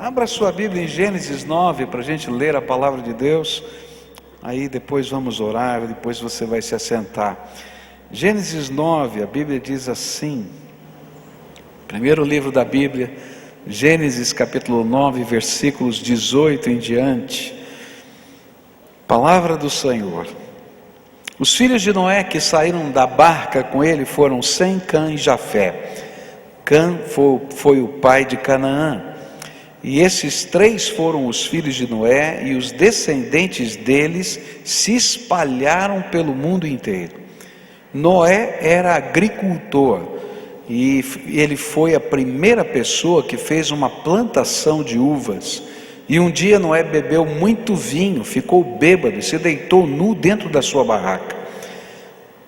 Abra sua Bíblia em Gênesis 9 para a gente ler a palavra de Deus. Aí depois vamos orar, depois você vai se assentar. Gênesis 9, a Bíblia diz assim, primeiro livro da Bíblia, Gênesis capítulo 9, versículos 18 em diante. Palavra do Senhor. Os filhos de Noé que saíram da barca com ele foram Sem, Cã e Jafé. Cã foi o pai de Canaã. E esses três foram os filhos de Noé, e os descendentes deles se espalharam pelo mundo inteiro. Noé era agricultor, e ele foi a primeira pessoa que fez uma plantação de uvas. E um dia Noé bebeu muito vinho, ficou bêbado e se deitou nu dentro da sua barraca.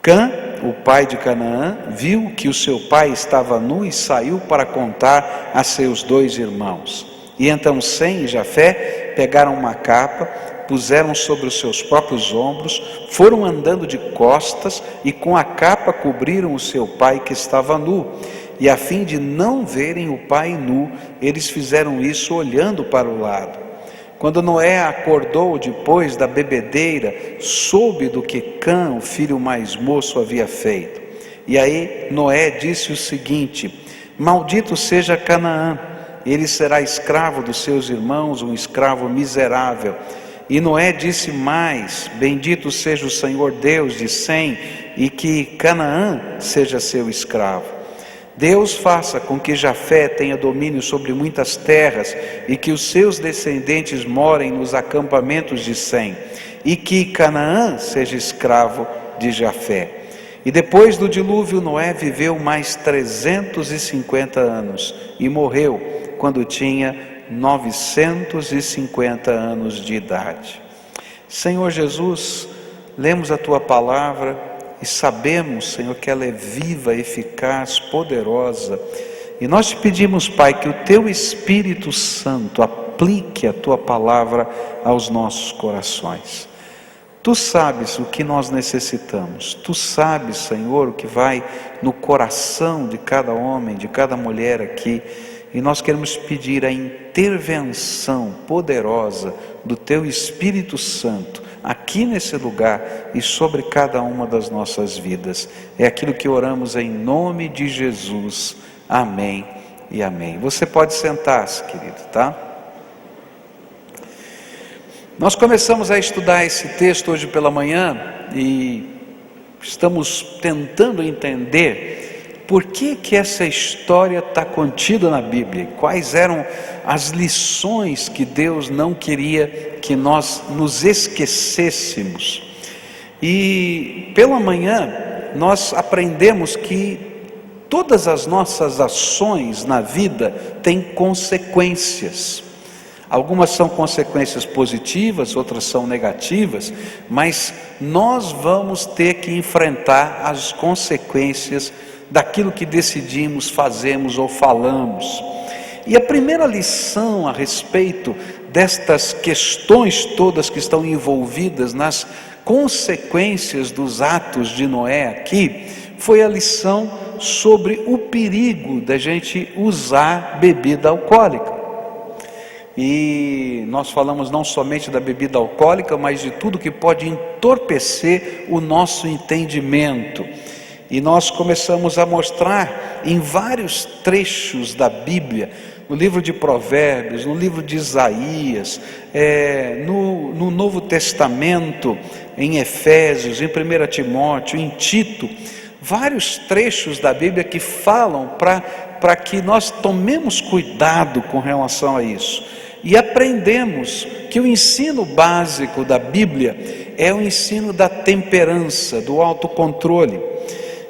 Cã, o pai de Canaã, viu que o seu pai estava nu e saiu para contar a seus dois irmãos. E então Sem e Jafé pegaram uma capa, puseram sobre os seus próprios ombros, foram andando de costas e com a capa cobriram o seu pai que estava nu. E a fim de não verem o pai nu, eles fizeram isso olhando para o lado. Quando Noé acordou depois da bebedeira, soube do que Cã, o filho mais moço, havia feito. E aí Noé disse o seguinte: maldito seja Canaã, ele será escravo dos seus irmãos, um escravo miserável. E Noé disse mais: bendito seja o Senhor Deus de Sem, e que Canaã seja seu escravo. Deus faça com que Jafé tenha domínio sobre muitas terras, e que os seus descendentes morem nos acampamentos de Sem, e que Canaã seja escravo de Jafé. E depois do dilúvio, Noé viveu mais 350 anos, e morreu quando tinha 950 anos de idade. Senhor Jesus, lemos a Tua palavra e sabemos, Senhor, que ela é viva, eficaz, poderosa. E nós te pedimos, Pai, que o Teu Espírito Santo aplique a Tua palavra aos nossos corações. Tu sabes o que nós necessitamos. Tu sabes, Senhor, o que vai no coração de cada homem, de cada mulher aqui. E nós queremos pedir a intervenção poderosa do Teu Espírito Santo aqui nesse lugar e sobre cada uma das nossas vidas. É aquilo que oramos em nome de Jesus. Amém e amém. Você pode sentar-se, querido, tá? Nós começamos a estudar esse texto hoje pela manhã e estamos tentando entender por que essa história está contida na Bíblia? Quais eram as lições que Deus não queria que nós nos esquecêssemos? E pela manhã nós aprendemos que todas as nossas ações na vida têm consequências. Algumas são consequências positivas, outras são negativas, mas nós vamos ter que enfrentar as consequências daquilo que decidimos, fazemos ou falamos. E a primeira lição a respeito destas questões todas que estão envolvidas nas consequências dos atos de Noé aqui, foi a lição sobre o perigo da gente usar bebida alcoólica. E nós falamos não somente da bebida alcoólica, mas de tudo que pode entorpecer o nosso entendimento. E nós começamos a mostrar em vários trechos da Bíblia, no livro de Provérbios, no livro de Isaías, no Novo Testamento, em Efésios, em 1 Timóteo, em Tito, vários trechos da Bíblia que falam para que nós tomemos cuidado com relação a isso. E aprendemos que o ensino básico da Bíblia é o ensino da temperança, do autocontrole.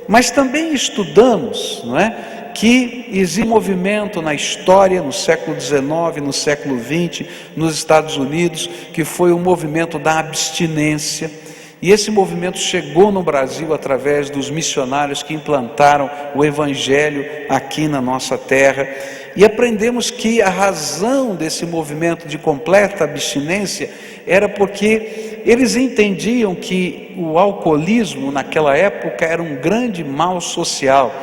Mas também estudamos, não é, que existe um movimento na história, no século XIX, no século XX, nos Estados Unidos, que foi o movimento da abstinência. E esse movimento chegou no Brasil através dos missionários que implantaram o Evangelho aqui na nossa terra. E aprendemos que a razão desse movimento de completa abstinência era porque eles entendiam que o alcoolismo naquela época era um grande mal social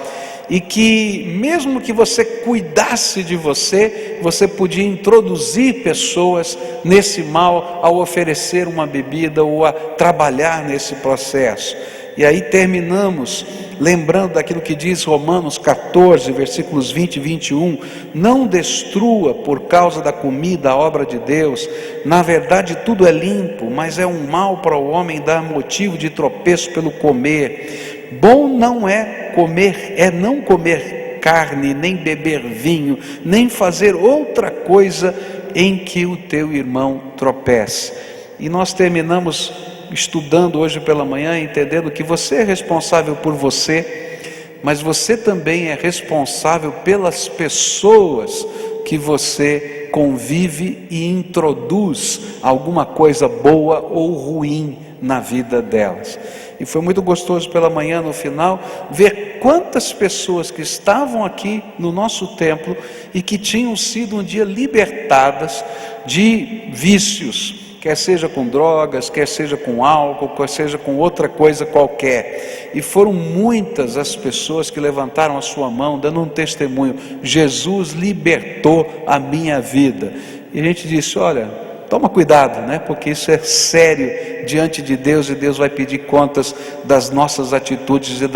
e que mesmo que você cuidasse de você, você podia introduzir pessoas nesse mal ao oferecer uma bebida ou a trabalhar nesse processo. E aí terminamos lembrando daquilo que diz Romanos 14, versículos 20 e 21, não destrua por causa da comida a obra de Deus, na verdade tudo é limpo, mas é um mal para o homem dar motivo de tropeço pelo comer. Bom não é comer, é não comer carne, nem beber vinho, nem fazer outra coisa em que o teu irmão tropece. E nós terminamos estudando hoje pela manhã, entendendo que você é responsável por você, mas você também é responsável pelas pessoas que você convive e introduz alguma coisa boa ou ruim na vida delas. E foi muito gostoso pela manhã, no final, ver quantas pessoas que estavam aqui no nosso templo e que tinham sido um dia libertadas de vícios, quer seja com drogas, quer seja com álcool, quer seja com outra coisa qualquer. E foram muitas as pessoas que levantaram a sua mão, dando um testemunho: Jesus libertou a minha vida. E a gente disse: olha, toma cuidado, né? Porque isso é sério diante de Deus, e Deus vai pedir contas das nossas atitudes e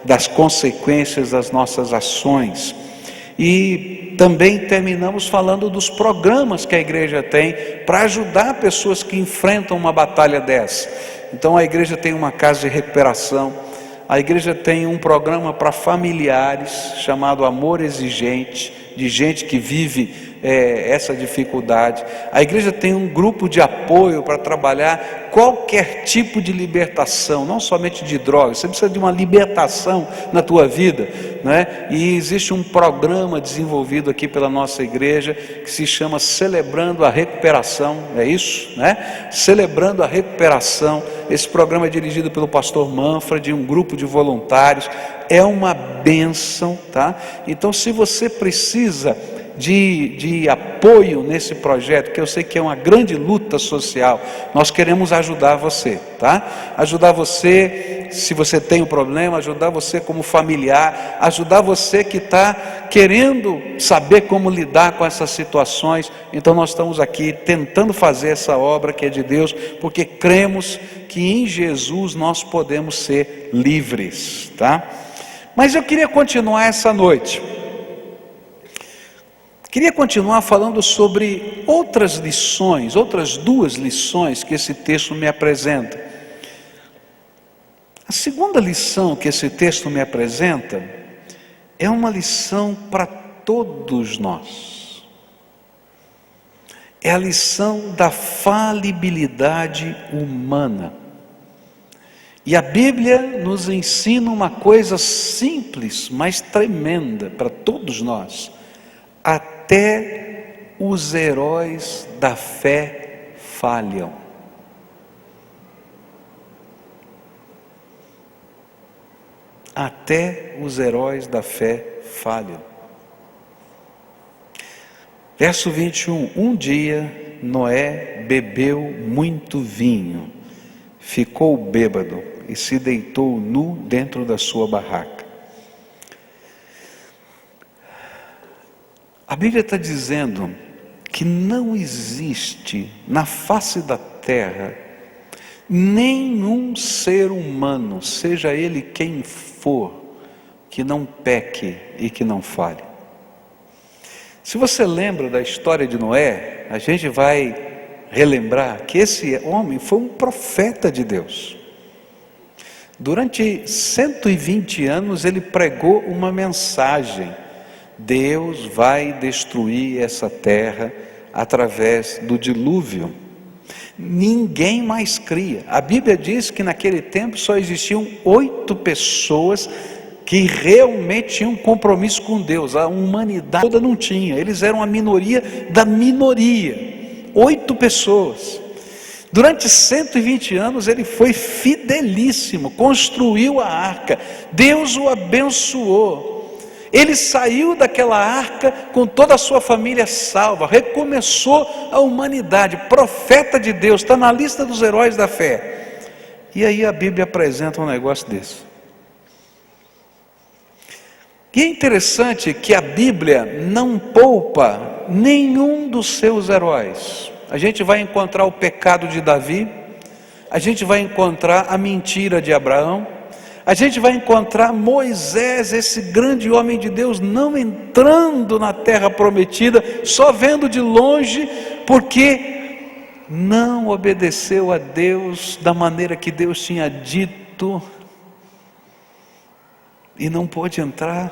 das consequências das nossas ações. E também terminamos falando dos programas que a igreja tem para ajudar pessoas que enfrentam uma batalha dessa. Então a igreja tem uma casa de recuperação, a igreja tem um programa para familiares chamado Amor Exigente, de gente que vive essa dificuldade. A igreja tem um grupo de apoio para trabalhar qualquer tipo de libertação, não somente de drogas. Você precisa de uma libertação na tua vida, né? E existe um programa desenvolvido aqui pela nossa igreja que se chama Celebrando a Recuperação, é isso, né? Celebrando a Recuperação. Esse programa é dirigido pelo pastor Manfred, um grupo de voluntários. É uma bênção, tá? Então, se você precisa de apoio nesse projeto, que eu sei que é uma grande luta social, nós queremos ajudar você, tá? Ajudar você, se você tem um problema, ajudar você como familiar, ajudar você que está querendo saber como lidar com essas situações. Então nós estamos aqui tentando fazer essa obra que é de Deus, porque cremos que em Jesus nós podemos ser livres, tá? Mas eu queria continuar essa noite. Queria continuar falando sobre outras lições, outras duas lições que esse texto me apresenta. A segunda lição que esse texto me apresenta é uma lição para todos nós. É a lição da falibilidade humana. E a Bíblia nos ensina uma coisa simples, mas tremenda para todos nós. Até os heróis da fé falham. Até os heróis da fé falham. Verso 21. Um dia Noé bebeu muito vinho, ficou bêbado e se deitou nu dentro da sua barraca. A Bíblia está dizendo que não existe na face da terra nenhum ser humano, seja ele quem for, que não peque e que não falhe. Se você lembra da história de Noé, a gente vai relembrar que esse homem foi um profeta de Deus. Durante 120 anos ele pregou uma mensagem: Deus vai destruir essa terra através do dilúvio. Ninguém mais cria. A Bíblia diz que naquele tempo só existiam 8 pessoas que realmente tinham um compromisso com Deus. A humanidade toda não tinha. Eles eram a minoria da minoria. 8 pessoas. Durante 120 anos ele foi fidelíssimo, construiu a arca. Deus o abençoou. Ele saiu daquela arca com toda a sua família salva, recomeçou a humanidade, profeta de Deus, está na lista dos heróis da fé. E aí a Bíblia apresenta um negócio desse. E é interessante que a Bíblia não poupa nenhum dos seus heróis. A gente vai encontrar o pecado de Davi, a gente vai encontrar a mentira de Abraão, a gente vai encontrar Moisés, esse grande homem de Deus, não entrando na terra prometida, só vendo de longe, porque não obedeceu a Deus da maneira que Deus tinha dito, e não pôde entrar.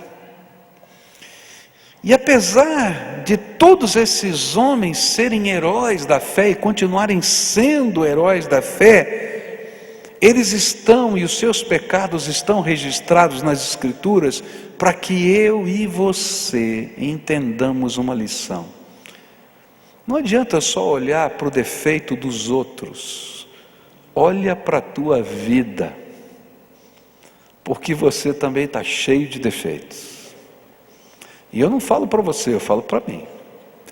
E apesar de todos esses homens serem heróis da fé e continuarem sendo heróis da fé, eles estão, e os seus pecados estão registrados nas Escrituras, para que eu e você entendamos uma lição. Não adianta só olhar para o defeito dos outros, olha para a tua vida, porque você também está cheio de defeitos. E eu não falo para você, eu falo para mim.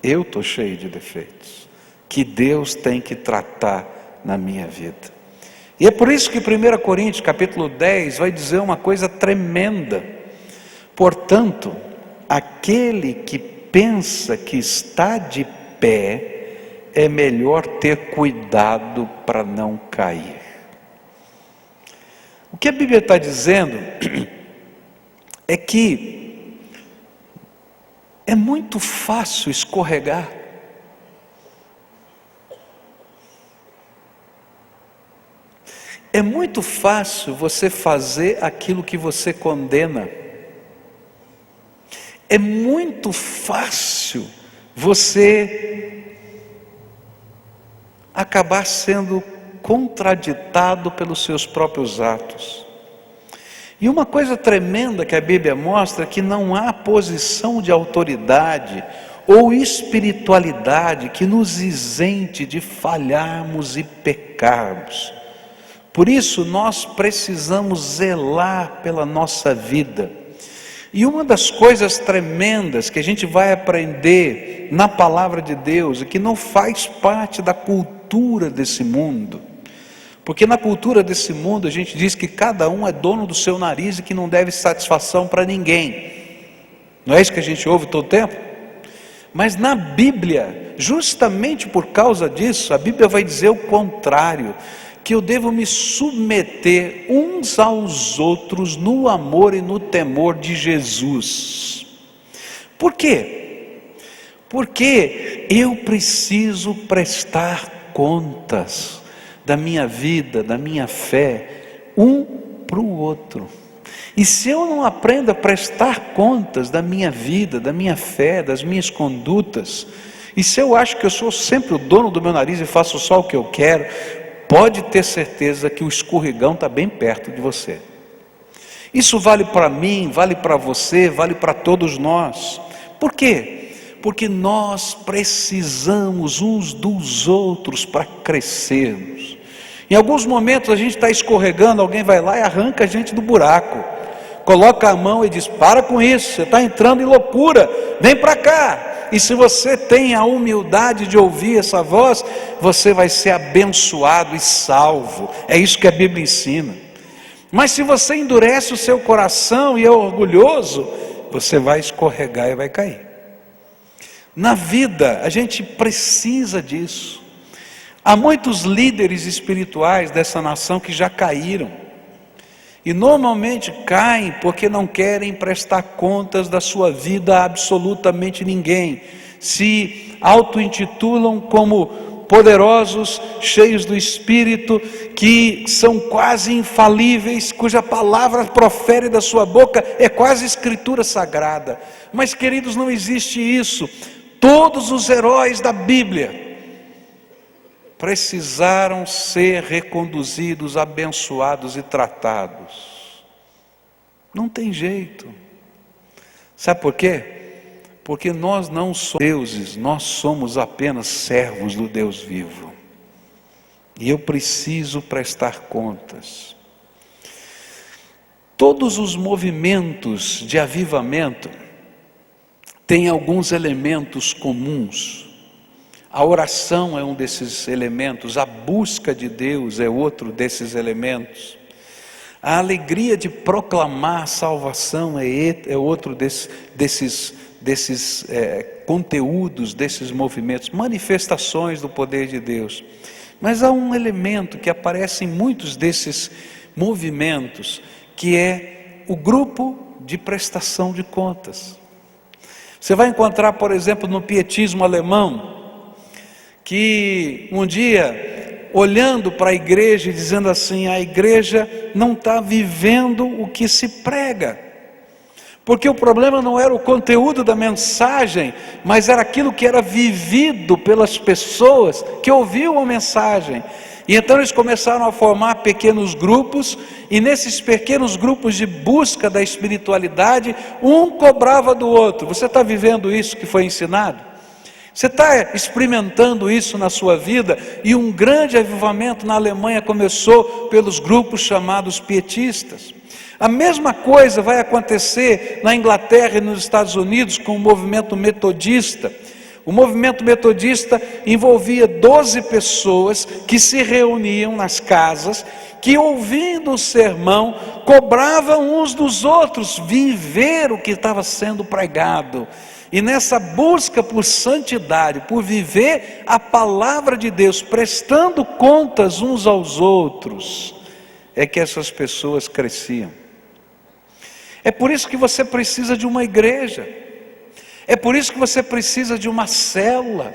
Eu estou cheio de defeitos, que Deus tem que tratar na minha vida. E é por isso que 1 Coríntios capítulo 10 vai dizer uma coisa tremenda. Portanto, aquele que pensa que está de pé, é melhor ter cuidado para não cair. O que a Bíblia está dizendo é que é muito fácil escorregar. É muito fácil você fazer aquilo que você condena. É muito fácil você acabar sendo contraditado pelos seus próprios atos. E uma coisa tremenda que a Bíblia mostra é que não há posição de autoridade ou espiritualidade que nos isente de falharmos e pecarmos. Por isso nós precisamos zelar pela nossa vida. E uma das coisas tremendas que a gente vai aprender na palavra de Deus, e que não faz parte da cultura desse mundo, porque na cultura desse mundo a gente diz que cada um é dono do seu nariz e que não deve satisfação para ninguém. Não é isso que a gente ouve todo o tempo? Mas na Bíblia, justamente por causa disso, a Bíblia vai dizer o contrário, que eu devo me submeter uns aos outros no amor e no temor de Jesus. Por quê? Porque eu preciso prestar contas da minha vida, da minha fé, um para o outro. E se eu não aprendo a prestar contas da minha vida, da minha fé, das minhas condutas, e se eu acho que eu sou sempre o dono do meu nariz e faço só o que eu quero, pode ter certeza que o escorregão está bem perto de você. Isso vale para mim, vale para você, vale para todos nós. Por quê? Porque nós precisamos uns dos outros para crescermos. Em alguns momentos a gente está escorregando, alguém vai lá e arranca a gente do buraco, coloca a mão e diz: para com isso, você está entrando em loucura, vem para cá. E se você tem a humildade de ouvir essa voz, você vai ser abençoado e salvo. É isso que a Bíblia ensina. Mas se você endurece o seu coração e é orgulhoso, você vai escorregar e vai cair. Na vida a gente precisa disso. Há muitos líderes espirituais dessa nação que já caíram, e normalmente caem porque não querem prestar contas da sua vida a absolutamente ninguém. Se auto-intitulam como poderosos, cheios do Espírito, que são quase infalíveis, cuja palavra profere da sua boca é quase escritura sagrada. Mas, queridos, não existe isso. Todos os heróis da Bíblia precisaram ser reconduzidos, abençoados e tratados. Não tem jeito. Sabe por quê? Porque nós não somos deuses, nós somos apenas servos do Deus vivo. E eu preciso prestar contas. Todos os movimentos de avivamento têm alguns elementos comuns. A oração é um desses elementos, a busca de Deus é outro desses elementos. A alegria de proclamar a salvação é outro desses conteúdos, desses movimentos, manifestações do poder de Deus. Mas há um elemento que aparece em muitos desses movimentos, que é o grupo de prestação de contas. Você vai encontrar, por exemplo, no pietismo alemão, que um dia, olhando para a igreja e dizendo assim: a igreja não está vivendo o que se prega, porque o problema não era o conteúdo da mensagem, mas era aquilo que era vivido pelas pessoas que ouviam a mensagem. E então eles começaram a formar pequenos grupos, e nesses pequenos grupos de busca da espiritualidade, um cobrava do outro. Você está vivendo isso que foi ensinado? Você está experimentando isso na sua vida? E um grande avivamento na Alemanha começou pelos grupos chamados pietistas. A mesma coisa vai acontecer na Inglaterra e nos Estados Unidos com o movimento metodista. O movimento metodista envolvia 12 pessoas que se reuniam nas casas, que ouvindo o sermão, cobravam uns dos outros viver o que estava sendo pregado. E nessa busca por santidade, por viver a palavra de Deus, prestando contas uns aos outros, é que essas pessoas cresciam. É por isso que você precisa de uma igreja. É por isso que você precisa de uma célula.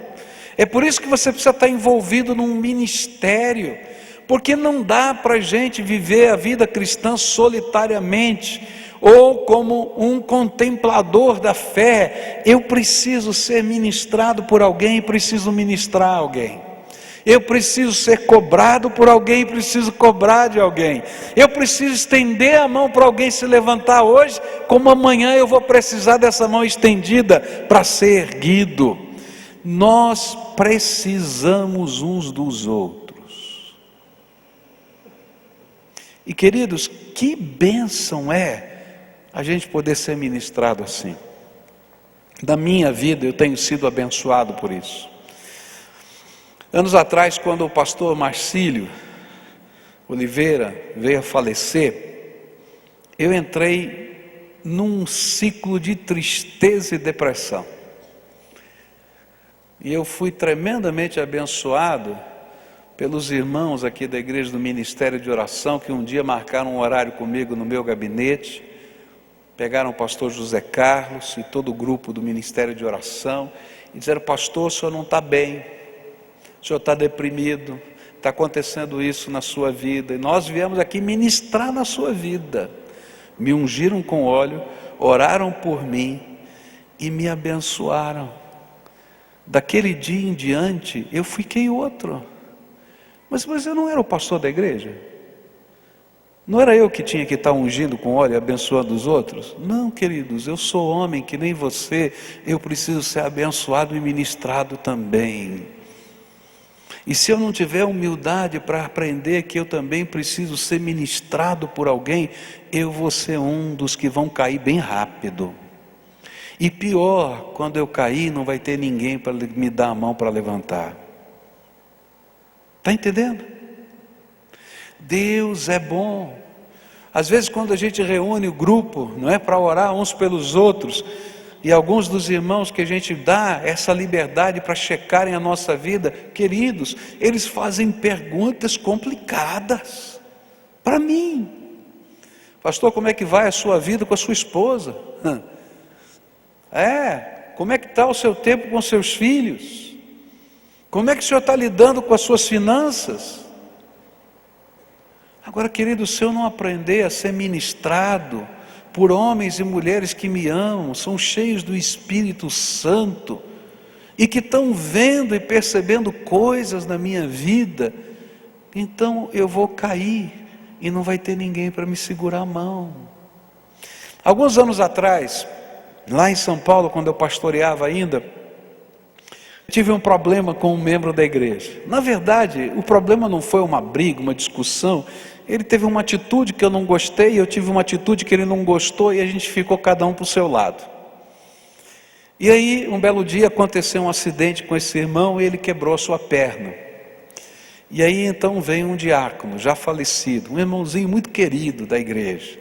É por isso que você precisa estar envolvido num ministério. Porque não dá para a gente viver a vida cristã solitariamente, ou como um contemplador da fé. Eu preciso ser ministrado por alguém, preciso ministrar alguém. Eu preciso ser cobrado por alguém, preciso cobrar de alguém. Eu preciso estender a mão para alguém se levantar hoje, como amanhã eu vou precisar dessa mão estendida para ser erguido. Nós precisamos uns dos outros. E queridos, que bênção é a gente poder ser ministrado assim. Da minha vida eu tenho sido abençoado por isso. Anos atrás, quando o pastor Marcílio Oliveira veio a falecer, eu entrei num ciclo de tristeza e depressão. E eu fui tremendamente abençoado pelos irmãos aqui da igreja do Ministério de Oração, que um dia marcaram um horário comigo no meu gabinete, pegaram o pastor José Carlos e todo o grupo do Ministério de Oração, e disseram: pastor, o senhor não está bem, o senhor está deprimido, está acontecendo isso na sua vida, e nós viemos aqui ministrar na sua vida. Me ungiram com óleo, oraram por mim e me abençoaram. Daquele dia em diante eu fiquei outro. Mas eu não era o pastor da igreja? Não era eu que tinha que estar ungindo com óleo e abençoando os outros? Não, queridos, eu sou homem que nem você, eu preciso ser abençoado e ministrado também. E se eu não tiver humildade para aprender que eu também preciso ser ministrado por alguém, eu vou ser um dos que vão cair bem rápido. E pior, quando eu cair, não vai ter ninguém para me dar a mão para levantar. Está entendendo? Deus é bom. Às vezes quando a gente reúne o grupo, não é, para orar uns pelos outros, e alguns dos irmãos que a gente dá essa liberdade para checarem a nossa vida, queridos, eles fazem perguntas complicadas para mim. Pastor, como é que vai a sua vida com a sua esposa? Como é que está o seu tempo com seus filhos? Como é que o senhor está lidando com as suas finanças? Agora, querido, se eu não aprender a ser ministrado por homens e mulheres que me amam, são cheios do Espírito Santo, e que estão vendo e percebendo coisas na minha vida, então eu vou cair, e não vai ter ninguém para me segurar a mão. Alguns anos atrás, lá em São Paulo, quando eu pastoreava ainda, tive um problema com um membro da igreja. Na verdade, o problema não foi uma briga, uma discussão. Ele teve uma atitude que eu não gostei, eu tive uma atitude que ele não gostou, e a gente ficou cada um para o seu lado. E aí, um belo dia, aconteceu um acidente com esse irmão, e ele quebrou a sua perna. E aí então vem um diácono, já falecido, um irmãozinho muito querido da igreja.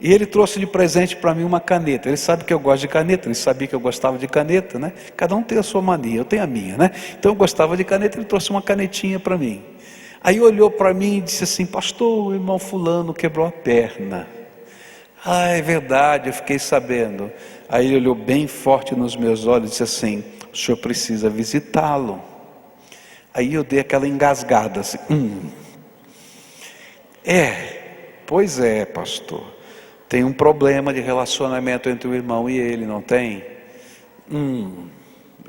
E ele trouxe de presente para mim uma caneta. Ele sabe que eu gosto de caneta, ele sabia que eu gostava de caneta, né? Cada um tem a sua mania, eu tenho a minha, né? Então eu gostava de caneta, ele trouxe uma canetinha para mim. Aí olhou para mim e disse assim: pastor, o irmão fulano quebrou a perna. Ah, é verdade, eu fiquei sabendo. Aí ele olhou bem forte nos meus olhos e disse assim: o senhor precisa visitá-lo. Aí eu dei aquela engasgada assim, pois é, pastor. Tem um problema de relacionamento entre o irmão e ele, não tem?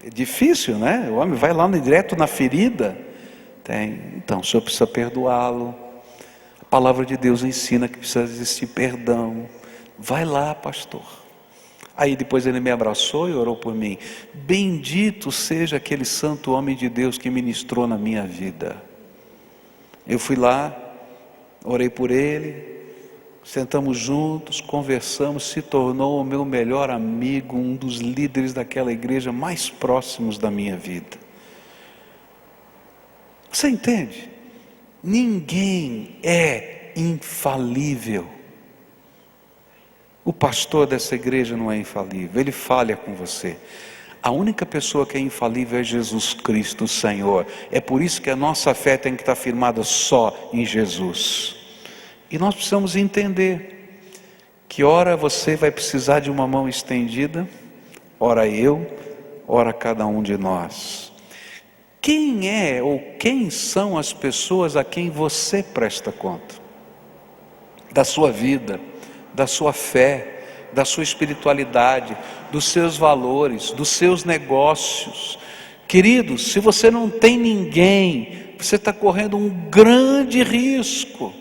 É difícil, né? O homem vai lá direto na ferida. Tem. Então, o senhor precisa perdoá-lo. A palavra de Deus ensina que precisa existir perdão. Vai lá, pastor. Aí depois ele me abraçou e orou por mim. Bendito seja aquele santo homem de Deus que ministrou na minha vida. Eu fui lá, orei por ele, sentamos juntos, conversamos, se tornou o meu melhor amigo, um dos líderes daquela igreja mais próximos da minha vida. Você entende? Ninguém é infalível. O pastor dessa igreja não é infalível, ele falha com você. A única pessoa que é infalível é Jesus Cristo, o Senhor. É por isso que a nossa fé tem que estar firmada só em Jesus. E nós precisamos entender que ora você vai precisar de uma mão estendida, ora eu, ora cada um de nós. Quem é ou quem são as pessoas a quem você presta conta? Da sua vida, da sua fé, da sua espiritualidade, dos seus valores, dos seus negócios. Queridos, se você não tem ninguém, você está correndo um grande risco.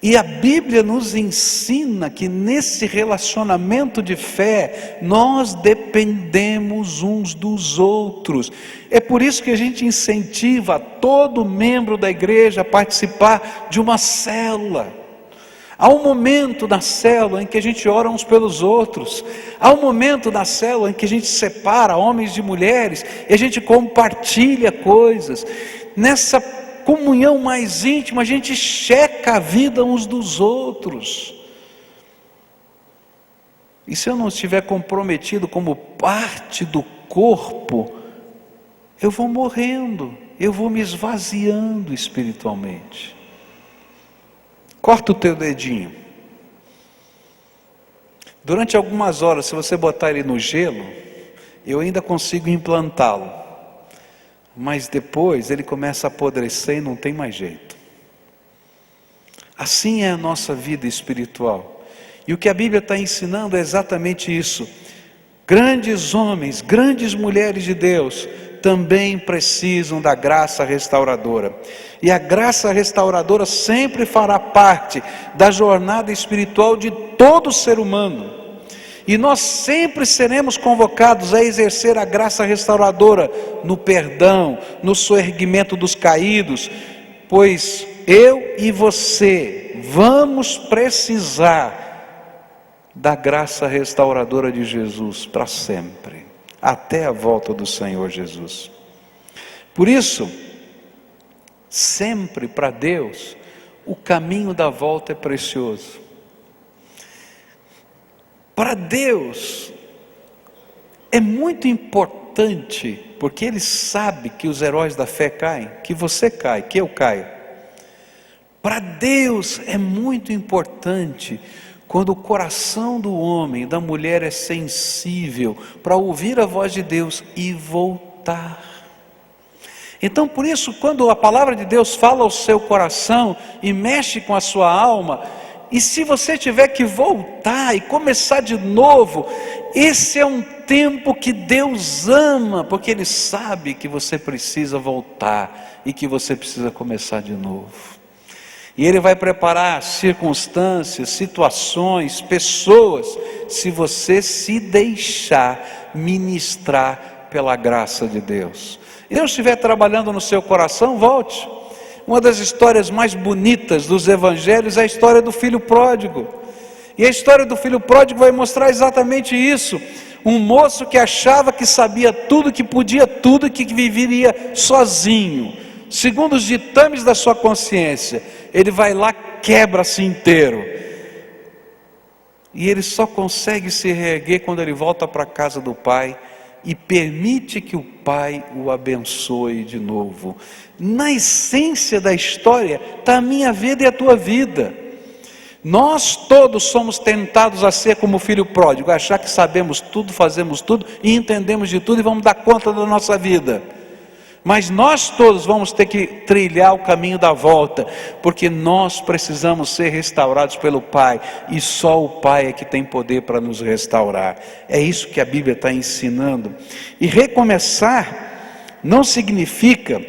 E a Bíblia nos ensina que nesse relacionamento de fé, nós dependemos uns dos outros. É por isso que a gente incentiva todo membro da igreja a participar de uma célula. Há um momento na célula em que a gente ora uns pelos outros. Há um momento na célula em que a gente separa homens de mulheres e a gente compartilha coisas. Nessa comunhão mais íntima, a gente checa a vida uns dos outros. E se eu não estiver comprometido como parte do corpo, eu vou morrendo, eu vou me esvaziando espiritualmente. Corta o teu dedinho. Durante algumas horas, se você botar ele no gelo, eu ainda consigo implantá-lo. Mas depois ele começa a apodrecer e não tem mais jeito. Assim é a nossa vida espiritual. E o que a Bíblia está ensinando é exatamente isso. Grandes homens, grandes mulheres de Deus também precisam da graça restauradora. E a graça restauradora sempre fará parte da jornada espiritual de todo ser humano. E nós sempre seremos convocados a exercer a graça restauradora no perdão, no soerguimento dos caídos, pois eu e você vamos precisar da graça restauradora de Jesus para sempre, até a volta do Senhor Jesus. Por isso, sempre para Deus, o caminho da volta é precioso. Para Deus é muito importante, porque Ele sabe que os heróis da fé caem, que você cai, que eu caio. Para Deus é muito importante quando o coração do homem, da mulher é sensível para ouvir a voz de Deus e voltar. Então por isso, quando a palavra de Deus fala ao seu coração e mexe com a sua alma, e se você tiver que voltar e começar de novo, esse é um tempo que Deus ama, porque Ele sabe que você precisa voltar e que você precisa começar de novo. E Ele vai preparar circunstâncias, situações, pessoas, se você se deixar ministrar pela graça de Deus. E Deus estiver trabalhando no seu coração, volte. Uma das histórias mais bonitas dos evangelhos é a história do filho pródigo. E a história do filho pródigo vai mostrar exatamente isso. Um moço que achava que sabia tudo, que podia tudo, que viveria sozinho. segundo os ditames da sua consciência, ele vai lá, quebra-se inteiro. E ele só consegue se reerguer quando ele volta para a casa do Pai e permite que o Pai o abençoe de novo. Na essência da história está a minha vida e a tua vida. Nós todos somos tentados a ser como o filho pródigo, a achar que sabemos tudo, fazemos tudo e entendemos de tudo e vamos dar conta da nossa vida. Mas nós todos vamos ter que trilhar o caminho da volta, porque nós precisamos ser restaurados pelo Pai, e só o Pai é que tem poder para nos restaurar. É isso que a Bíblia está ensinando. E recomeçar não significa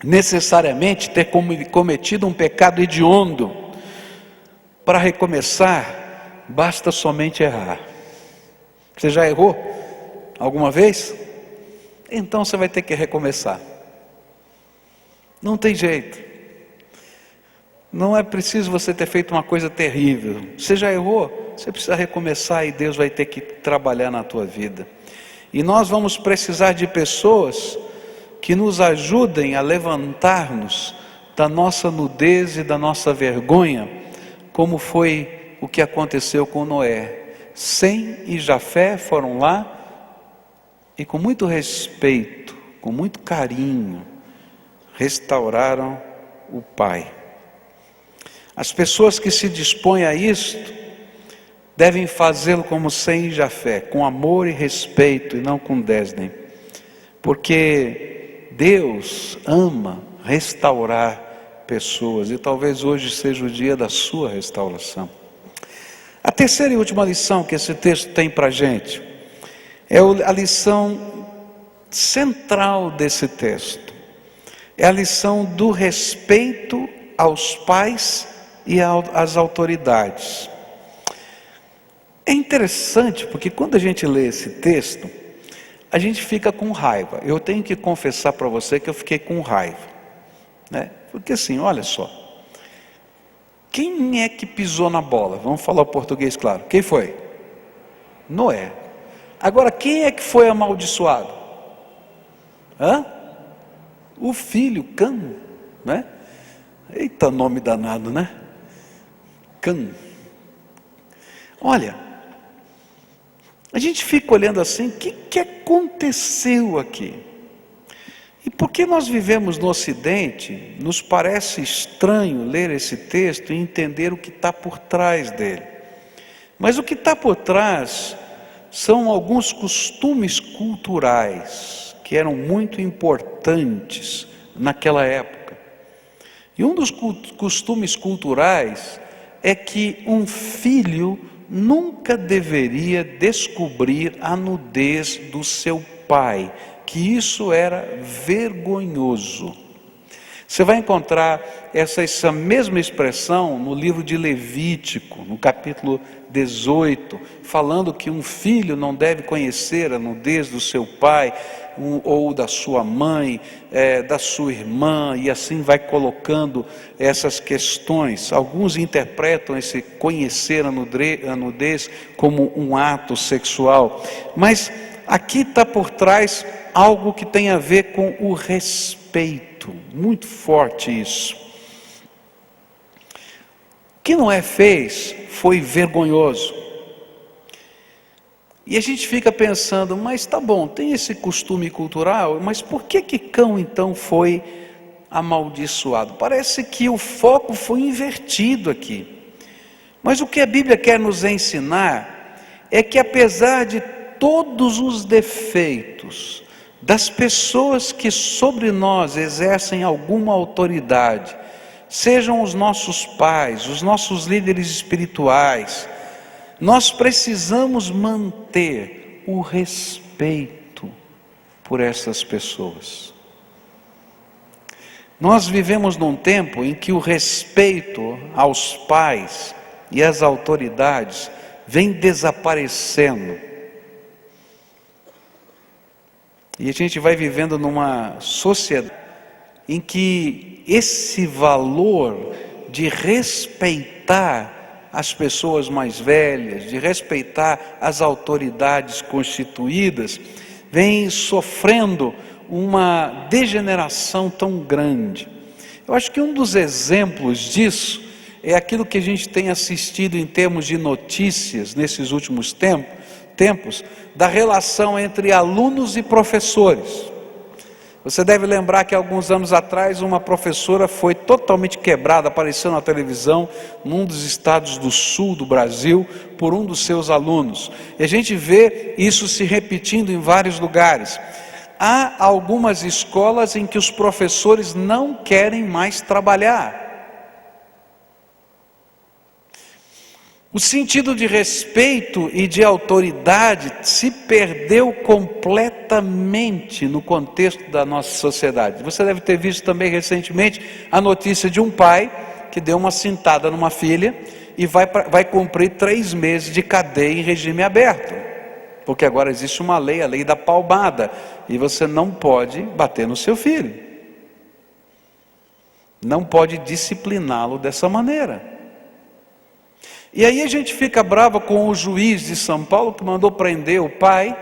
necessariamente ter cometido um pecado hediondo. Para recomeçar, basta somente errar. Você já errou alguma vez? Então você vai ter que recomeçar. Não tem jeito. Não é preciso você ter feito uma coisa terrível. Você já errou, você precisa recomeçar e Deus vai ter que trabalhar na tua vida. E nós vamos precisar de pessoas que nos ajudem a levantar-nos da nossa nudez e da nossa vergonha, como foi o que aconteceu com Noé. Sem e Jafé foram lá e com muito respeito, com muito carinho, restauraram o pai. As pessoas que se dispõem a isto, devem fazê-lo como Sem e Jafé, com amor e respeito e não com desdém. Porque Deus ama restaurar pessoas, e talvez hoje seja o dia da sua restauração. A terceira e última lição que esse texto tem para a gente, é a lição central desse texto. É a lição do respeito aos pais e às autoridades. É interessante porque quando a gente lê esse texto, a gente fica com raiva. Eu tenho que confessar para você que eu fiquei com raiva, né? Porque assim, olha só, quem é que pisou na bola? Vamos falar o português claro. Quem foi? Noé. Agora, quem é que foi amaldiçoado? O filho, Cã, né? Eita, nome danado, né? Cã. Olha, a gente fica olhando assim, o que aconteceu aqui? E porque nós vivemos no Ocidente, nos parece estranho ler esse texto e entender o que está por trás dele. Mas o que está por trás são alguns costumes culturais que eram muito importantes naquela época. E um dos costumes culturais é que um filho nunca deveria descobrir a nudez do seu pai, que isso era vergonhoso. Você vai encontrar essa mesma expressão no livro de Levítico, no capítulo 18, falando que um filho não deve conhecer a nudez do seu pai, ou da sua mãe, da sua irmã, e assim vai colocando essas questões. Alguns interpretam esse conhecer a nudez como um ato sexual, mas aqui está por trás algo que tem a ver com o respeito. Muito forte isso. O que Noé fez foi vergonhoso. E a gente fica pensando, mas tá bom, tem esse costume cultural, mas por que Cão então foi amaldiçoado? Parece que o foco foi invertido aqui. Mas o que a Bíblia quer nos ensinar é que apesar de todos os defeitos das pessoas que sobre nós exercem alguma autoridade, sejam os nossos pais, os nossos líderes espirituais, nós precisamos manter o respeito por essas pessoas. Nós vivemos num tempo em que o respeito aos pais e às autoridades vem desaparecendo. E a gente vai vivendo numa sociedade em que esse valor de respeitar as pessoas mais velhas, de respeitar as autoridades constituídas, vem sofrendo uma degeneração tão grande. Eu acho que um dos exemplos disso é aquilo que a gente tem assistido em termos de notícias nesses últimos tempos, da relação entre alunos e professores. Você deve lembrar que alguns anos atrás uma professora foi totalmente quebrada, apareceu na televisão, num dos estados do sul do Brasil, por um dos seus alunos. E a gente vê isso se repetindo em vários lugares. Há algumas escolas em que os professores não querem mais trabalhar. O sentido de respeito e de autoridade se perdeu completamente no contexto da nossa sociedade. Você deve ter visto também recentemente a notícia de um pai que deu uma cintada numa filha e vai cumprir 3 meses de cadeia em regime aberto. Porque agora existe uma lei, a lei da palmada, e você não pode bater no seu filho. Não pode discipliná-lo dessa maneira. E aí a gente fica bravo com o juiz de São Paulo que mandou prender o pai,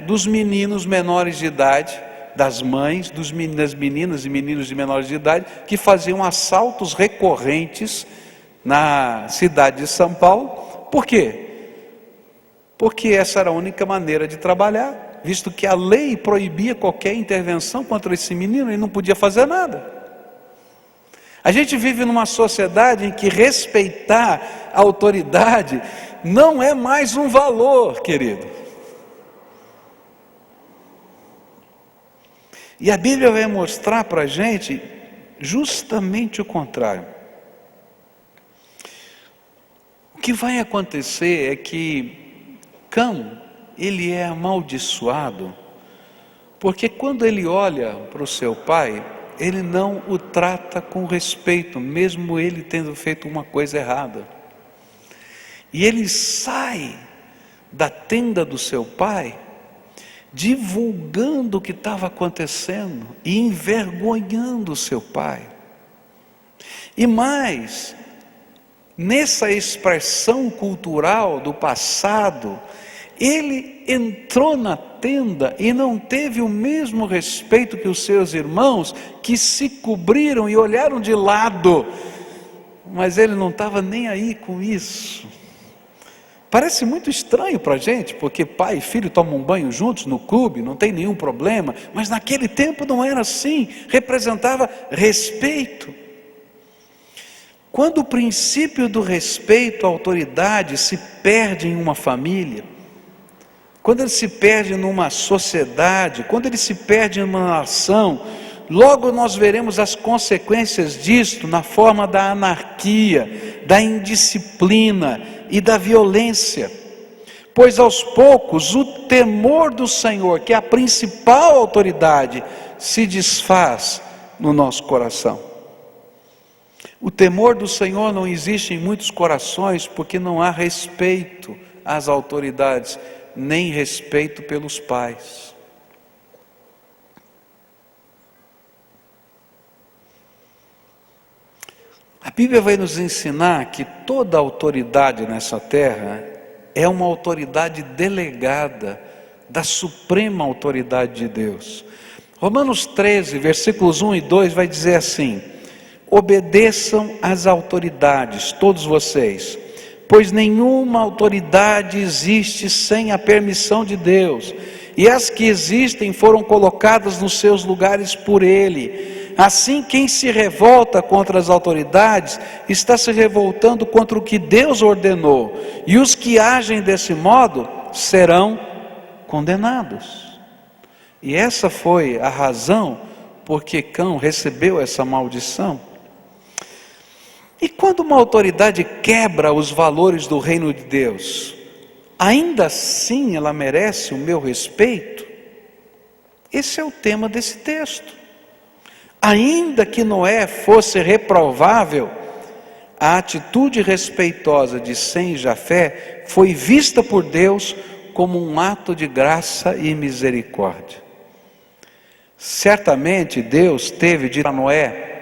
dos meninos menores de idade, das mães, das meninas e meninos de menores de idade, que faziam assaltos recorrentes na cidade de São Paulo. Por quê? Porque essa era a única maneira de trabalhar, visto que a lei proibia qualquer intervenção contra esse menino, ele não podia fazer nada. A gente vive numa sociedade em que respeitar a autoridade não é mais um valor, querido. E a Bíblia vai mostrar para a gente justamente o contrário. O que vai acontecer é que Cão, ele é amaldiçoado, porque quando ele olha para o seu pai, ele não o trata com respeito, mesmo ele tendo feito uma coisa errada. E ele sai da tenda do seu pai, divulgando o que estava acontecendo e envergonhando o seu pai. E mais, nessa expressão cultural do passado, ele entrou na tenda e não teve o mesmo respeito que os seus irmãos, que se cobriram e olharam de lado, mas ele não estava nem aí com isso. Parece muito estranho para a gente, porque pai e filho tomam um banho juntos no clube, não tem nenhum problema, mas naquele tempo não era assim, representava respeito. Quando o princípio do respeito à autoridade se perde em uma família, quando ele se perde numa sociedade, quando ele se perde em uma nação, logo nós veremos as consequências disto na forma da anarquia, da indisciplina e da violência. Pois aos poucos o temor do Senhor, que é a principal autoridade, se desfaz no nosso coração. O temor do Senhor não existe em muitos corações porque não há respeito às autoridades, nem respeito pelos pais. A Bíblia vai nos ensinar que toda autoridade nessa terra é uma autoridade delegada da suprema autoridade de Deus. Romanos 13, versículos 1 e 2 vai dizer assim: obedeçam às autoridades, todos vocês, pois nenhuma autoridade existe sem a permissão de Deus, e as que existem foram colocadas nos seus lugares por Ele. Assim, quem se revolta contra as autoridades, está se revoltando contra o que Deus ordenou, e os que agem desse modo serão condenados. E essa foi a razão porque Cão recebeu essa maldição. E quando uma autoridade quebra os valores do reino de Deus, ainda assim ela merece o meu respeito? Esse é o tema desse texto. Ainda que Noé fosse reprovável, a atitude respeitosa de Sem e Jafé foi vista por Deus como um ato de graça e misericórdia. Certamente Deus teve de Noé,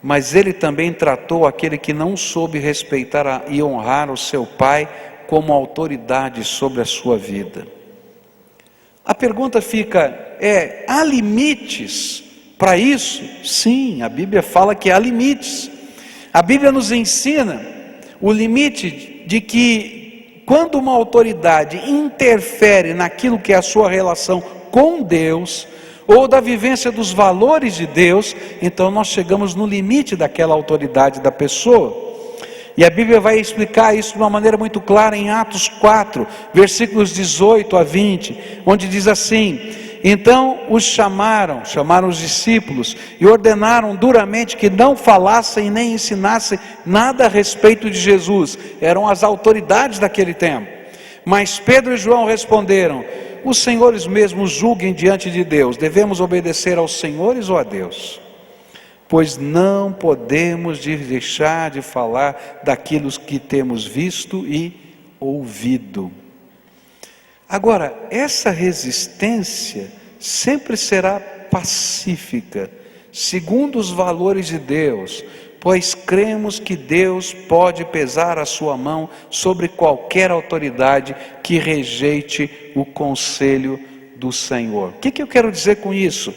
mas ele também tratou aquele que não soube respeitar e honrar o seu pai como autoridade sobre a sua vida. A pergunta fica, há limites para isso? Sim, a Bíblia fala que há limites. A Bíblia nos ensina o limite de que quando uma autoridade interfere naquilo que é a sua relação com Deus, ou da vivência dos valores de Deus, então nós chegamos no limite daquela autoridade da pessoa. E a Bíblia vai explicar isso de uma maneira muito clara em Atos 4, versículos 18 a 20, onde diz assim: então os chamaram os discípulos e ordenaram duramente que não falassem nem ensinassem nada a respeito de Jesus. Eram as autoridades daquele tempo. Mas Pedro e João responderam: os senhores mesmos julguem diante de Deus, devemos obedecer aos senhores ou a Deus? Pois não podemos deixar de falar daquilo que temos visto e ouvido. Agora, essa resistência sempre será pacífica, segundo os valores de Deus, pois cremos que Deus pode pesar a sua mão sobre qualquer autoridade que rejeite o conselho do Senhor. O que eu quero dizer com isso?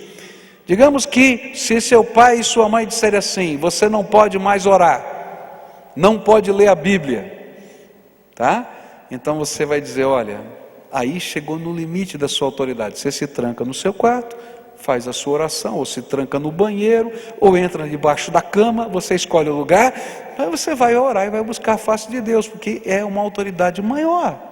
Digamos que se seu pai e sua mãe disserem assim: você não pode mais orar, não pode ler a Bíblia, tá? Então você vai dizer: olha, aí chegou no limite da sua autoridade. Você se tranca no seu quarto, faz a sua oração, ou se tranca no banheiro, ou entra debaixo da cama, você escolhe o lugar, aí você vai orar e vai buscar a face de Deus, porque é uma autoridade maior.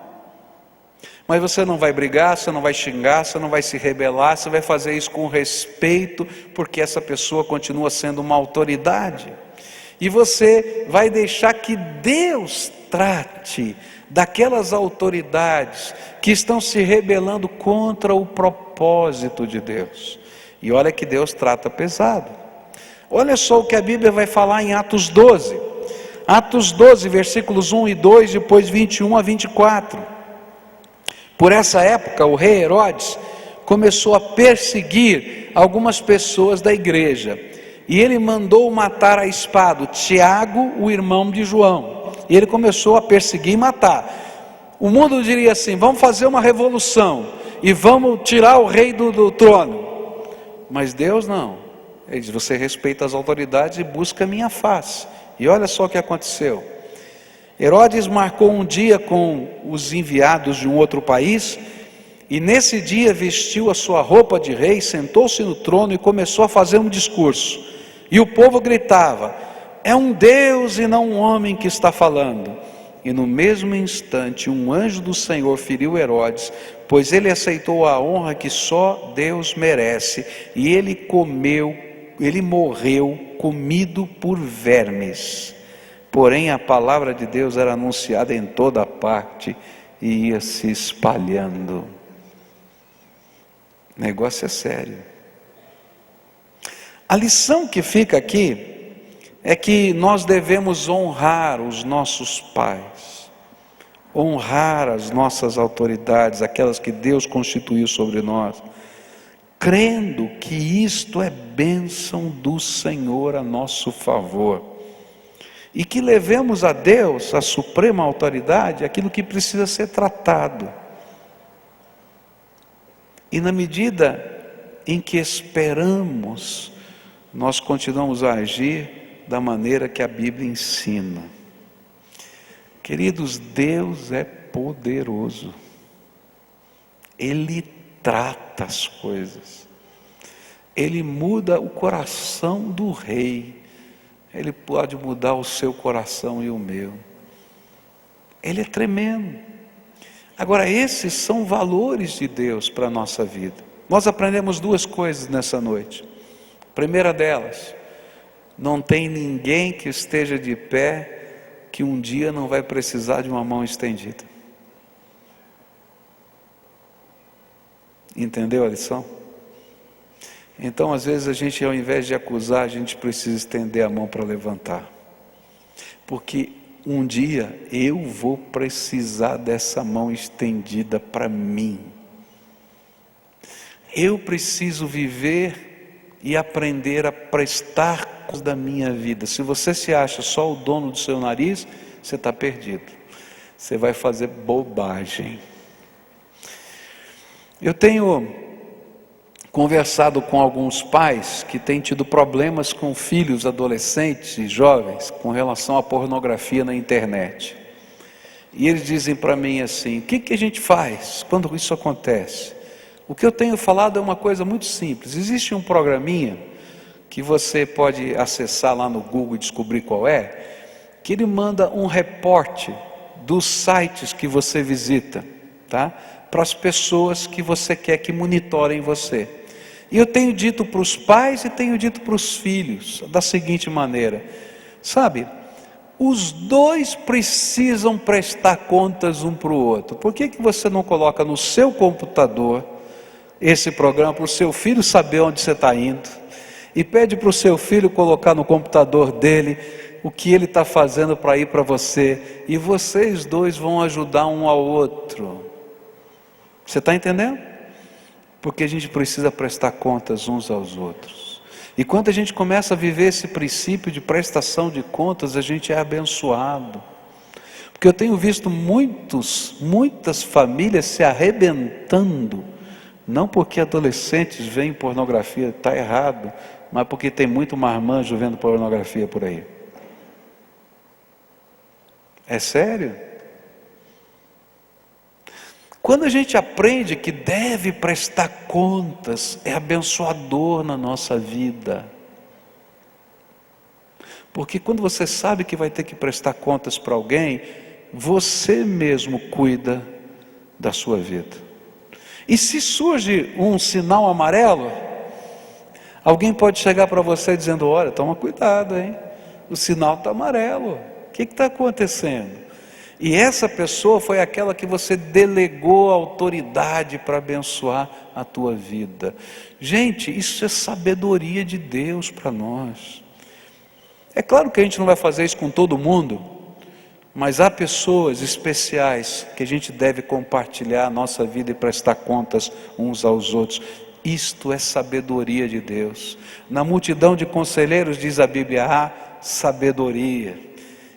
Mas você não vai brigar, você não vai xingar, você não vai se rebelar, você vai fazer isso com respeito, porque essa pessoa continua sendo uma autoridade. E você vai deixar que Deus trate daquelas autoridades que estão se rebelando contra o propósito de Deus. E olha que Deus trata pesado. Olha só o que a Bíblia vai falar em Atos 12. Atos 12, versículos 1 e 2, depois 21 a 24. Por essa época, o rei Herodes começou a perseguir algumas pessoas da igreja. E ele mandou matar a espada Tiago, o irmão de João. E ele começou a perseguir e matar. O mundo diria assim: vamos fazer uma revolução e vamos tirar o rei do trono. Mas Deus não. Ele diz: você respeita as autoridades e busca a minha face. E olha só o que aconteceu. Herodes marcou um dia com os enviados de um outro país, e nesse dia vestiu a sua roupa de rei, sentou-se no trono e começou a fazer um discurso. E o povo gritava: é um Deus e não um homem que está falando. E no mesmo instante um anjo do Senhor feriu Herodes, pois ele aceitou a honra que só Deus merece, e ele morreu comido por vermes. Porém a palavra de Deus era anunciada em toda parte e ia se espalhando. O negócio é sério. A lição que fica aqui é que nós devemos honrar os nossos pais, honrar as nossas autoridades, aquelas que Deus constituiu sobre nós, crendo que isto é bênção do Senhor a nosso favor. E que levemos a Deus, a suprema autoridade, aquilo que precisa ser tratado. E na medida em que esperamos, nós continuamos a agir da maneira que a Bíblia ensina. Queridos, Deus é poderoso. Ele trata as coisas. Ele muda o coração do rei. Ele pode mudar o seu coração e o meu. Ele é tremendo. Agora, esses são valores de Deus para a nossa vida. Nós aprendemos duas coisas nessa noite. A primeira delas: não tem ninguém que esteja de pé que um dia não vai precisar de uma mão estendida. Entendeu a lição? Então, às vezes, a gente, ao invés de acusar, a gente precisa estender a mão para levantar. Porque um dia eu vou precisar dessa mão estendida para mim. Eu preciso viver e aprender a prestar contas da minha vida. Se você se acha só o dono do seu nariz, você está perdido. Você vai fazer bobagem. Eu tenho conversado com alguns pais que têm tido problemas com filhos adolescentes e jovens com relação à pornografia na internet. E eles dizem para mim assim: o que a gente faz quando isso acontece? O que eu tenho falado é uma coisa muito simples. Existe um programinha que você pode acessar lá no Google e descobrir qual é, que ele manda um reporte dos sites que você visita, tá? Para as pessoas que você quer que monitorem você. E eu tenho dito para os pais e tenho dito para os filhos da seguinte maneira: sabe, os dois precisam prestar contas um para o outro. Por que você não coloca no seu computador esse programa para o seu filho saber onde você está indo, e pede para o seu filho colocar no computador dele o que ele está fazendo para ir para você, e vocês dois vão ajudar um ao outro? Você está entendendo? Porque a gente precisa prestar contas uns aos outros. E quando a gente começa a viver esse princípio de prestação de contas, a gente é abençoado. Porque eu tenho visto muitas famílias se arrebentando, não porque adolescentes veem pornografia, está errado, mas porque tem muito marmanjo vendo pornografia por aí. É sério? Quando a gente aprende que deve prestar contas, é abençoador na nossa vida. Porque quando você sabe que vai ter que prestar contas para alguém, você mesmo cuida da sua vida. E se surge um sinal amarelo, alguém pode chegar para você dizendo: olha, toma cuidado, hein? O sinal está amarelo, o que está acontecendo? E essa pessoa foi aquela que você delegou a autoridade para abençoar a tua vida. Gente, isso é sabedoria de Deus para nós. É claro que a gente não vai fazer isso com todo mundo, mas há pessoas especiais que a gente deve compartilhar a nossa vida e prestar contas uns aos outros. Isto é sabedoria de Deus. Na multidão de conselheiros, diz a Bíblia, há sabedoria.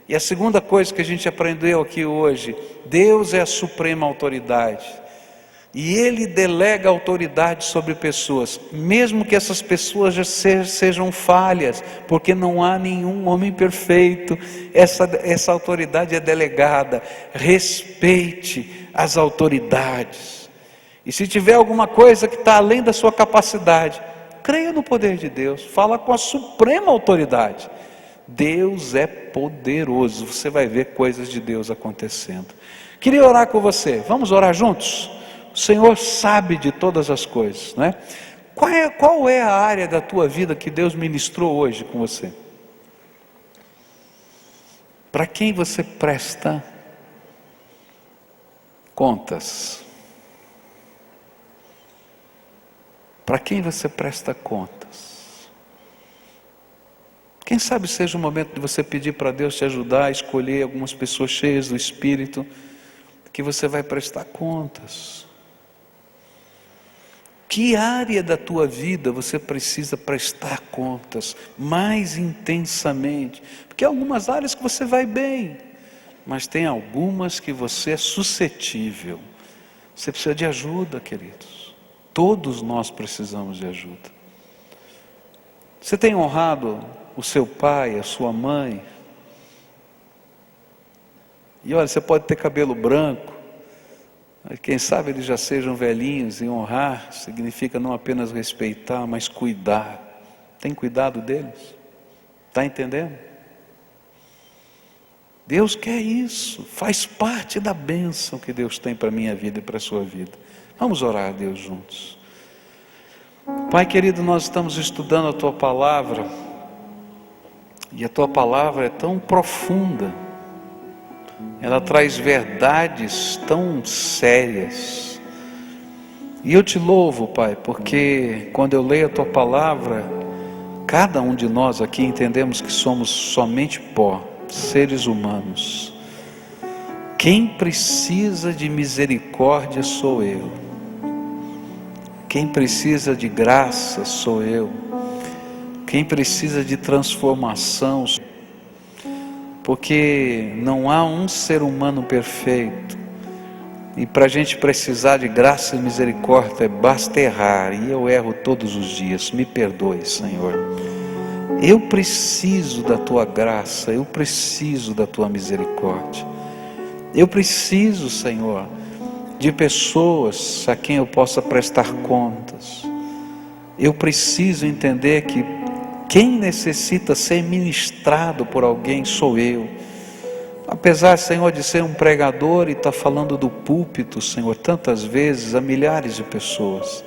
E a segunda coisa que a gente aprendeu aqui hoje: Deus é a suprema autoridade. E Ele delega autoridade sobre pessoas, mesmo que essas pessoas já sejam falhas, porque não há nenhum homem perfeito. Essa autoridade é delegada. Respeite as autoridades. E se tiver alguma coisa que está além da sua capacidade, creia no poder de Deus, fala com a suprema autoridade. Deus é poderoso, você vai ver coisas de Deus acontecendo. Queria orar com você, vamos orar juntos? O Senhor sabe de todas as coisas, não é? Qual é a área da tua vida que Deus ministrou hoje com você? Para quem você presta contas? Para quem você presta contas? Quem sabe seja o momento de você pedir para Deus te ajudar a escolher algumas pessoas cheias do Espírito, que você vai prestar contas. Que área da tua vida você precisa prestar contas mais intensamente? Porque há algumas áreas que você vai bem, mas tem algumas que você é suscetível. Você precisa de ajuda, queridos. Todos nós precisamos de ajuda. Você tem honrado o seu pai, a sua mãe? E olha, você pode ter cabelo branco, quem sabe eles já sejam velhinhos, e honrar significa não apenas respeitar, mas cuidar. Tem cuidado deles? Está entendendo? Deus quer isso, faz parte da bênção que Deus tem para a minha vida e para a sua vida. Vamos orar a Deus juntos. Pai querido, nós estamos estudando a Tua Palavra, e a Tua Palavra é tão profunda, ela traz verdades tão sérias, e eu te louvo, Pai, porque quando eu leio a Tua Palavra, cada um de nós aqui entendemos que somos somente pó, seres humanos. Quem precisa de misericórdia sou eu, quem precisa de graça sou eu, quem precisa de transformação, porque não há um ser humano perfeito, E para a gente precisar de graça e misericórdia, basta errar, e eu erro todos os dias. Me perdoe, Senhor. Eu preciso da tua graça, eu preciso da tua misericórdia. Eu preciso, Senhor, de pessoas a quem eu possa prestar contas. Eu preciso entender que quem necessita ser ministrado por alguém sou eu. Apesar, Senhor, de ser um pregador e estar falando do púlpito, Senhor, tantas vezes a milhares de pessoas,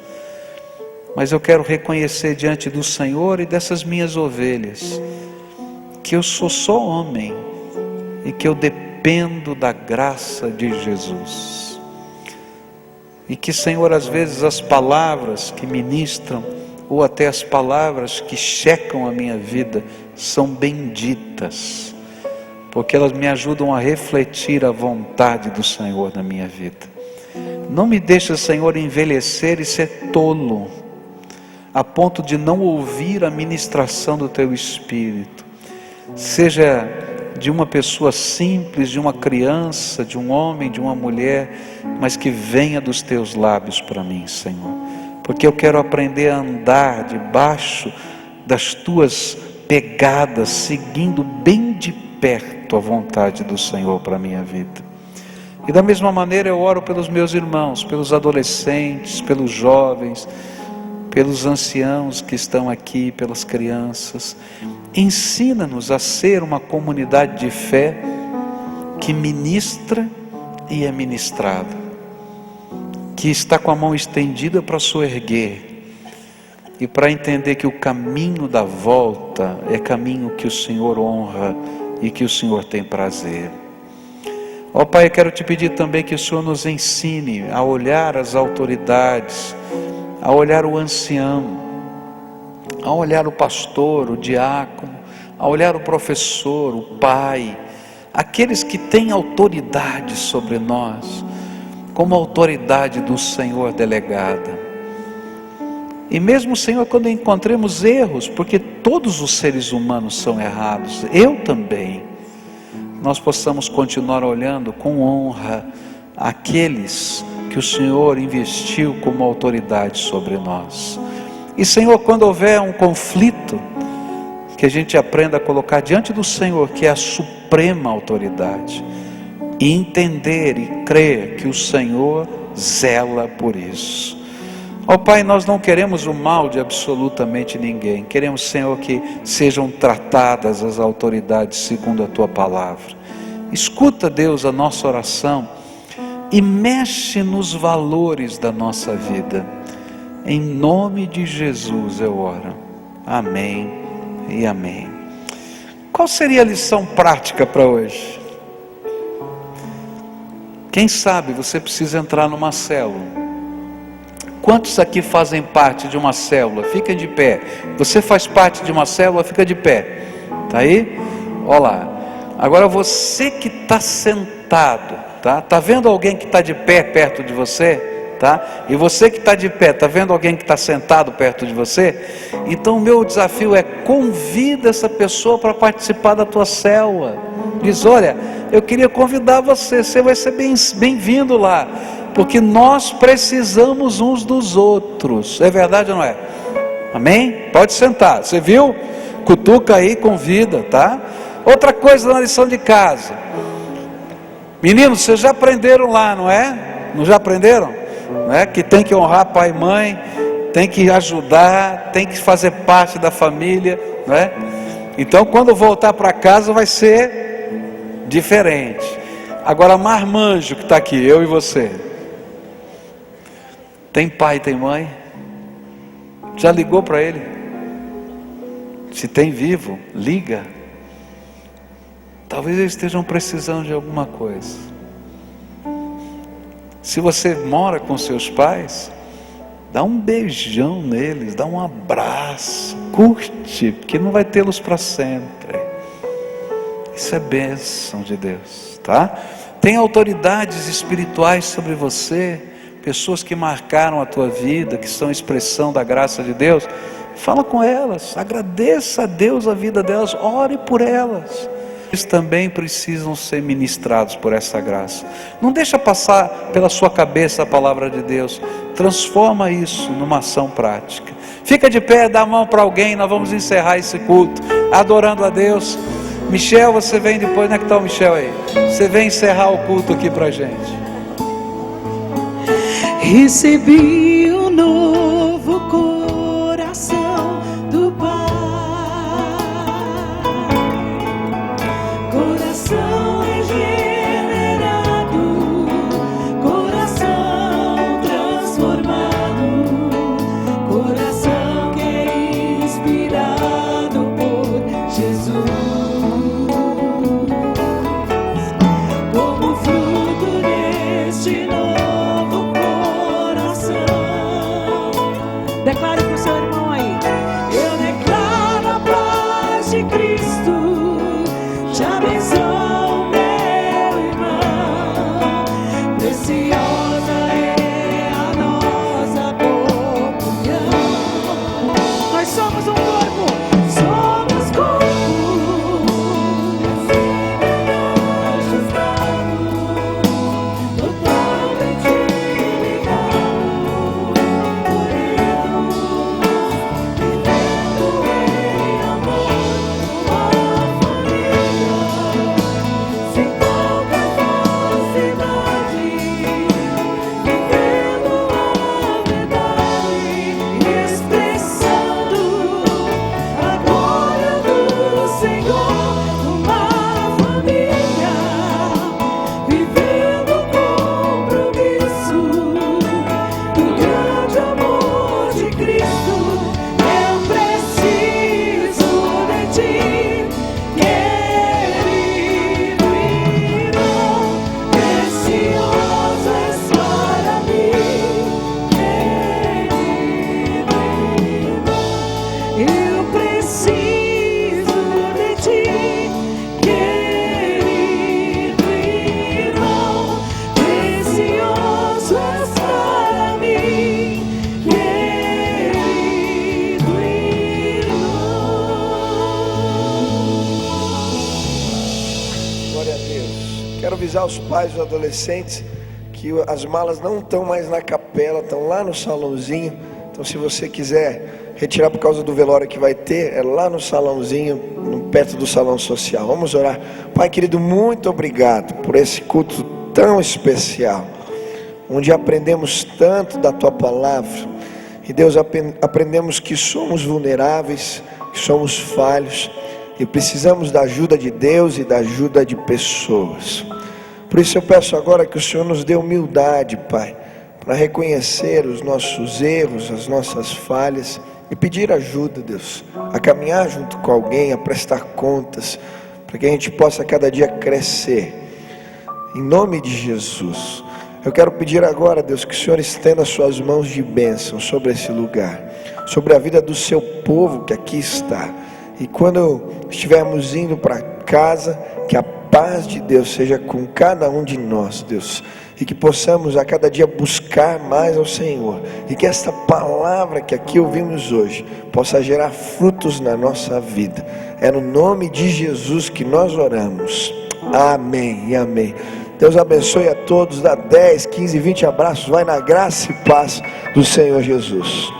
mas eu quero reconhecer diante do Senhor e dessas minhas ovelhas, que eu sou só homem e que eu dependo da graça de Jesus. E que, Senhor, às vezes as palavras que ministram, ou até as palavras que checam a minha vida, são benditas, porque elas me ajudam a refletir a vontade do Senhor na minha vida. Não me deixa, Senhor, envelhecer e ser tolo, a ponto de não ouvir a ministração do Teu Espírito, seja de uma pessoa simples, de uma criança, de um homem, de uma mulher, mas que venha dos Teus lábios para mim, Senhor, porque eu quero aprender a andar debaixo das Tuas pegadas, seguindo bem de perto a vontade do Senhor para a minha vida. E da mesma maneira eu oro pelos meus irmãos, pelos adolescentes, pelos jovens, pelos anciãos que estão aqui, pelas crianças. Ensina-nos a ser uma comunidade de fé que ministra e é ministrada, que está com a mão estendida para soerguer e para entender que o caminho da volta é caminho que o Senhor honra e que o Senhor tem prazer. Ó Pai, eu quero te pedir também que o Senhor nos ensine a olhar as autoridades, a olhar o ancião, a olhar o pastor, o diácono, a olhar o professor, o pai, aqueles que têm autoridade sobre nós, como a autoridade do Senhor delegada. E mesmo, Senhor, quando encontremos erros, porque todos os seres humanos são errados, eu também, nós possamos continuar olhando com honra aqueles que o Senhor investiu como autoridade sobre nós. E, Senhor, quando houver um conflito, que a gente aprenda a colocar diante do Senhor, que é a suprema autoridade, e entender e crer que o Senhor zela por isso. Ó Pai, nós não queremos o mal de absolutamente ninguém. Queremos, Senhor, que sejam tratadas as autoridades segundo a Tua palavra. Escuta, Deus, a nossa oração e mexe nos valores da nossa vida. Em nome de Jesus eu oro. Amém e amém. Qual seria a lição prática para hoje? Quem sabe você precisa entrar numa célula. Quantos aqui fazem parte de uma célula? Fica de pé. Você faz parte de uma célula? Fica de pé. Está aí? Olha lá. Agora você que está sentado, tá? Está vendo alguém que está de pé perto de você? Tá? E você que está de pé, está vendo alguém que está sentado perto de você? Então o meu desafio é: convida essa pessoa para participar da tua célula. Diz: olha, eu queria convidar você vai ser bem-vindo lá, porque nós precisamos uns dos outros. É verdade ou não é? Amém? Pode sentar. Você viu? Cutuca aí, convida, tá? Outra coisa na lição de casa. Meninos, vocês já aprenderam lá, não é? Não já aprenderam? Não é? Que tem que honrar pai e mãe, tem que ajudar, tem que fazer parte da família, não é? Então quando voltar para casa vai ser diferente. Agora, marmanjo que está aqui, eu e você, tem pai, tem mãe? Já ligou para ele? Se tem vivo, liga. Talvez eles estejam precisando de alguma coisa. Se você mora com seus pais, dá um beijão neles, dá um abraço, curte, porque não vai tê-los para sempre. Isso é bênção de Deus, tá? Tem autoridades espirituais sobre você, pessoas que marcaram a tua vida, que são expressão da graça de Deus. Fala com elas, agradeça a Deus a vida delas, ore por elas. eles também precisam ser ministrados por essa graça. Não deixa passar pela sua cabeça a palavra de Deus. Transforma isso numa ação prática. Fica de pé, dá a mão para alguém. Nós vamos encerrar esse culto adorando a Deus. Michel, você vem depois. Onde é que está o Michel aí? Você vem encerrar o culto aqui para a gente. Recebi um novo coração do Pai, coração regenerado, coração transformado, coração que é inspirado por Jesus. Como fruto deste novo coração, declare para o seu irmão aí: eu declaro a paz de Cristo, te abençoo, meu irmão. Preciosa é a nossa comunhão. Nós somos um corpo, somos corpo. Aos pais e adolescentes que as malas não estão mais na capela, estão lá no salãozinho. Então, se você quiser retirar por causa do velório que vai ter, é lá no salãozinho, perto do salão social. Vamos orar. Pai querido, muito obrigado por esse culto tão especial, onde aprendemos tanto da Tua palavra. E Deus, aprendemos que somos vulneráveis, que somos falhos e precisamos da ajuda de Deus e da ajuda de pessoas. Por isso eu peço agora que o Senhor nos dê humildade, Pai, para reconhecer os nossos erros, as nossas falhas e pedir ajuda, Deus, a caminhar junto com alguém, a prestar contas, para que a gente possa cada dia crescer. Em nome de Jesus, eu quero pedir agora, Deus, que o Senhor estenda as suas mãos de bênção sobre esse lugar, sobre a vida do seu povo que aqui está. E quando estivermos indo para casa, que a paz de Deus seja com cada um de nós, Deus, e que possamos a cada dia buscar mais ao Senhor, e que esta palavra que aqui ouvimos hoje possa gerar frutos na nossa vida. É no nome de Jesus que nós oramos. Amém e amém. Deus abençoe a todos. Dá 10, 15, 20 abraços. Vai na graça e paz do Senhor Jesus.